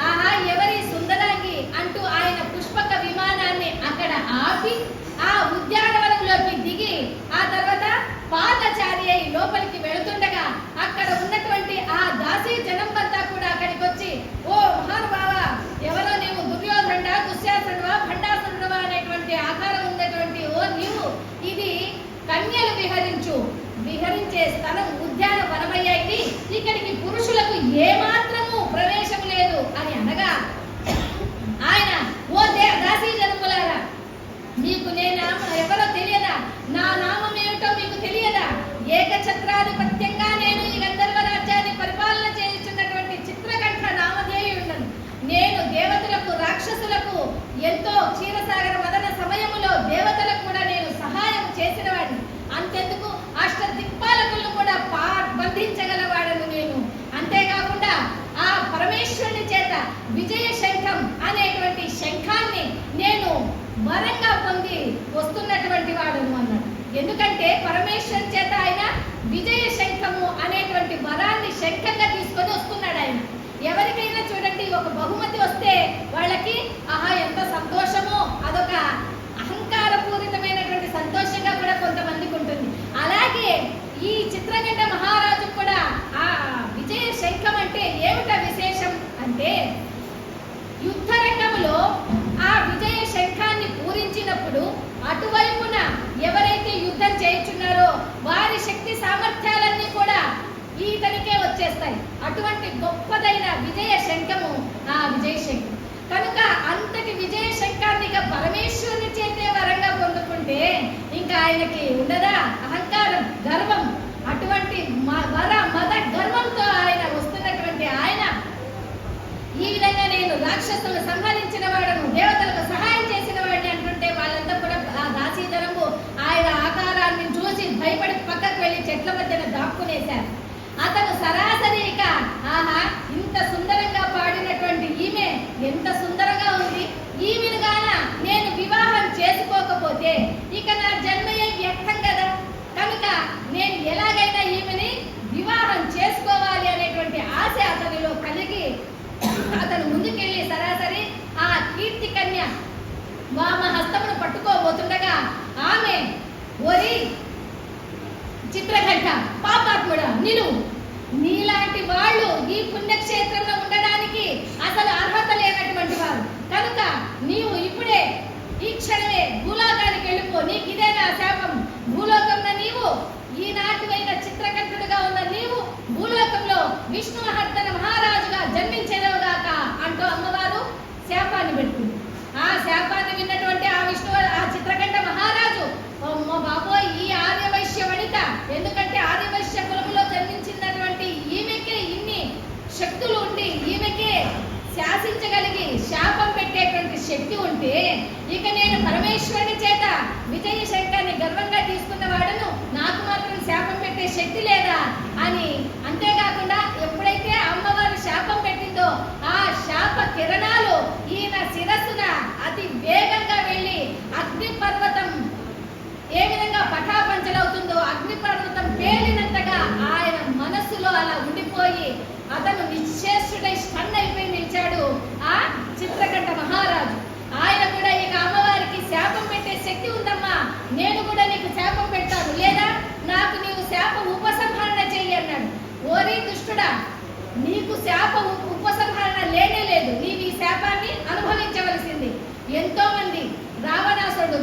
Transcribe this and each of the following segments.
ఆహా ఎవరి సుందరాంగి అంటూ ఆయన పుష్పక విమానాన్ని అక్కడ ఆపి ఆ ఉద్యానవనంలోకి దిగి ఆ తర్వాత పాదచారి అయి లోపలికి వెళుతుండగా అక్కడ ఉన్నటువంటి ఆ దాసీ జనంబంతా కూడా అక్కడికి వచ్చి, ఓ మహానుభావ, ఎవరో నీవు దుర్యోధనుడా, దుశ్శాసనుడువా, భండాసురుడువా అనేటువంటి ఆకారం ఉన్నటువంటి ఓ నీవు ఇది కన్యలు విహరించే స్థలం ఉద్యానవనమయ్యా, ఇది ఇక్కడికి పురుషులకు ఏమాత్రము ప్రవేశం లేదు అని అనగా ఆయన, ఓ దాసీ జనములారా, మీకు నేను ఎవరో తెలియదా? నా నామం ఏమిటో మీకు తెలియదా? ఏకఛత్రాధిపత్యంగా నేను ఈ గంధర్వ రాజ్యాన్ని పరిపాలన చేస్తున్నటువంటి చిత్రకంఠ నామధేయుడను. నేను దేవతలకు రాక్షసులకు ఎంతో క్షీరసాగర మదన సమయములో దేవతలకు కూడా నేను సహాయం చేసిన వాడిని. అంతెందుకు అష్టదిక్పాలకులను కూడా బంధించగలవాడను నేను. అంతేకాకుండా ఆ పరమేశ్వరుని చేత విజయ శంఖం అనేటువంటి శంఖాన్ని నేను వరంగా పొంది వస్తున్నటువంటి వాడును అన్నాడు. ఎందుకంటే పరమేశ్వరుని చేత ఆయన విజయ శంఖము అనేటువంటి వరాన్ని శంఖంగా తీసుకొని వస్తున్నాడు. ఆయన ఎవరికైనా చూడండి, ఒక బహుమతి వస్తే వాళ్ళకి ఆహా ఎంత సంతోషమో, అదొక అహంకారపూరితమైనటువంటి సంతోషంగా కూడా కొంతమందికి ఉంటుంది. అలాగే ఈ చిత్రకంఠ మహారాజు కూడా ఆ విజయ శంఖం అంటే ఏమిటా విశేషం అంటే, యుద్ధ రంగంలో ఆ విజయ శంఖాన్ని పూరించినప్పుడు అటువైపున ఎవరైతే యుద్ధం చేయుచున్నారో వారి శక్తి సామర్థ్యాలన్నీ కూడా ఈతనికే వచ్చేస్తాయి. అటువంటి గొప్పదైన విజయ శంఖము ఆ విజయ శంఖం కనుక అంతటి విజయ శంఖాన్ని ఇక పరమేశ్వరుని చేతే వరంగా పొందుకుంటే ఇంకా ఆయనకి ఉండదా అహంకారం, గర్వం? అటువంటి మద గర్వంతో ఆయన వస్తున్నటువంటి ఆయన ఈ విధంగా నేను రాక్షసులను సంహరించిన వాడను, దేవతలకు సహాయం చేసిన వాడిని అంటుంటే వాళ్ళంతా కూడా ఆ దాసీధనము ఆయన ఆకారాన్ని చూసి భయపడి పక్కకు వెళ్ళి చెట్ల మధ్యన దాక్కునేశారు. అతను సరాసరిగా ఆహా ఇంత సుందరంగా పాడినటువంటి ఈమె ఎంత సుందరంగా ఉంది, ఈమెనుగాన నేను వివాహం చేసుకోకపోతే ఇక నా జన్మయే వ్యర్థం కదా, కనుక నేను ఎలాగైనా ఈమెని వివాహం చేసుకోవాలి అనేటువంటి ఆశ అతనిలో కలిగి అతను ముందుకెళ్ళి సరాసరి ఆ కీర్తి కన్య వామ హస్తమును పట్టుకోబోతుండగా ఆమె, ఓరి చిత్రకంఠ పాపాత్ముడా, నీలాంటి వాళ్ళు ఈ పుణ్యక్షేత్రంలో ఉండడానికి అసలు అర్హత లేనటువంటి వారు, కనుక నీవు ఇప్పుడే ఈ క్షణమే భూలోకానికి వెళ్ళిపో, నీకు ఇదే నా శాపం. భూలోకంలో నీవు ఈనాటివైన చిత్రకంఠుడుగా ఉన్న నీవు భూలోకంలో విష్ణువర్ధన మహారాజుగా జన్మించెదవుగాక అంటూ అమ్మవారు శాపాన్ని పెడుతుంది. ఆ శాపాన్ని విన్నటువంటి ఆ చిత్రకంఠ మహారాజు, బాబోయ్ ఈ ఆర్యవైశ్య వనిత, ఎందుకంటే ఆర్యవైశ్య కులములో జన్మించినటువంటి ఈమెకే ఇన్ని శక్తులు ఉండి ఈమెకే శాసించగలిగి శాపం పెట్టేటువంటి శక్తి ఉంటే ఇక నేను పరమేశ్వరుని చేత విజయ శంఖాన్ని గర్వంగా తీసుకున్న వాడను, నాకు మాత్రం శాపం పెట్టే శక్తి లేదా అని. అంతేకాకుండా ఎప్పుడైతే అమ్మవారు శాపం పెట్టిందో ఆ శాప కిరణాలు ఈయన శిరస్సున అతి వేగంగా వెళ్ళి అగ్నిపర్వతం ఏ విధంగా పటాపంచలవుతుందో అగ్నిపర్వతం పేలినంతగా ఆయన మనస్సులో అలా ఉండిపోయి అతను నిశ్చేష్టుడై స్టన్ అయిపోయి నిలిచాడు ఆ చిత్రకంఠ మహారాజు. ఆయన కూడా ఇక అమ్మవారికి శాపం పెట్టే శక్తి ఉందమ్మా, నేను కూడా నీకు శాపం పెడతాను, లేదా నాకు నీవు శాప ఉపసంహరణ చెయ్యి అన్నాడు. ఓరి దుష్టుడా, నీకు శాప ఉపసంహరణ లేనే లేదు, నీవు ఈ శాపాన్ని అనుభవించవలసింది. ఎంతో మంది రావణాసుడు,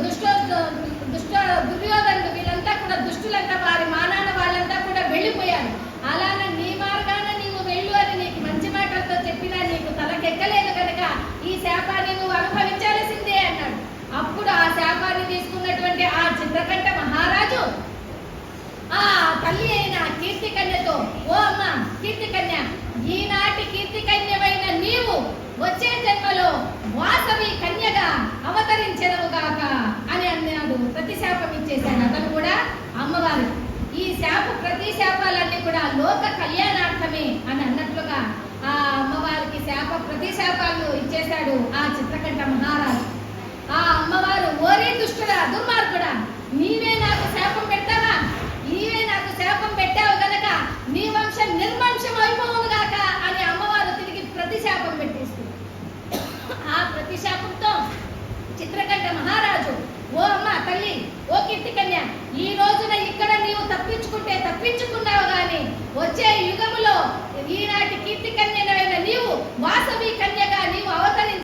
దుర్యోధనుడు వీళ్ళంతా కూడా దుష్టులంతా వారి మానాన వాళ్ళంతా కూడా వెళ్ళిపోయారు. అలానే నీ మార్గాన నీవు వెళ్ళు అని నీకు మంచి మాటలతో చెప్పినా నీకు తలకెక్కలేదు కనుక ఈ శాపాన్ని నువ్వు అనుభవించాల్సిందే అన్నాడు. అప్పుడు ఆ శాపాన్ని తీసుకున్నటువంటి ఆ చిత్రకంఠ మహారాజు ఆ తల్లి అయిన కీర్తి కన్యతో, ఓ అమ్మ కీర్తి కన్య, ఈనాటి కీర్తి కన్యమైన నీవు వచ్చే జన్మలో వాసవి కన్యగా అవతరించెదవుగాక అని అన్నాడు. ప్రతిశాపం ఇచ్చేశాడు అతను కూడా అమ్మవారు. ఈ ప్రతిశాపాలన్నీ కూడా లోక కళ్యాణార్థమే అని అన్నట్లుగా ఆ అమ్మవారికి ప్రతిశాపాలు ఇచ్చేశాడు ఆ చిత్రకంఠ మహారాజు. ఆ అమ్మవారు, ఓరే దుష్టుడా, దుర్మార్గుడా, నీవే నాకు శాపం పెట్టావా, నీవే నాకు శాపం పెట్టావు గనక నీ వంశం నిర్వంశం అయిపోవుగాక అని అమ్మవారు తిరిగి ప్రతిశాపం పెట్టేస్తుంది. అభిశాపంతో చిత్రకంఠ మహారాజు, ఓ అమ్మ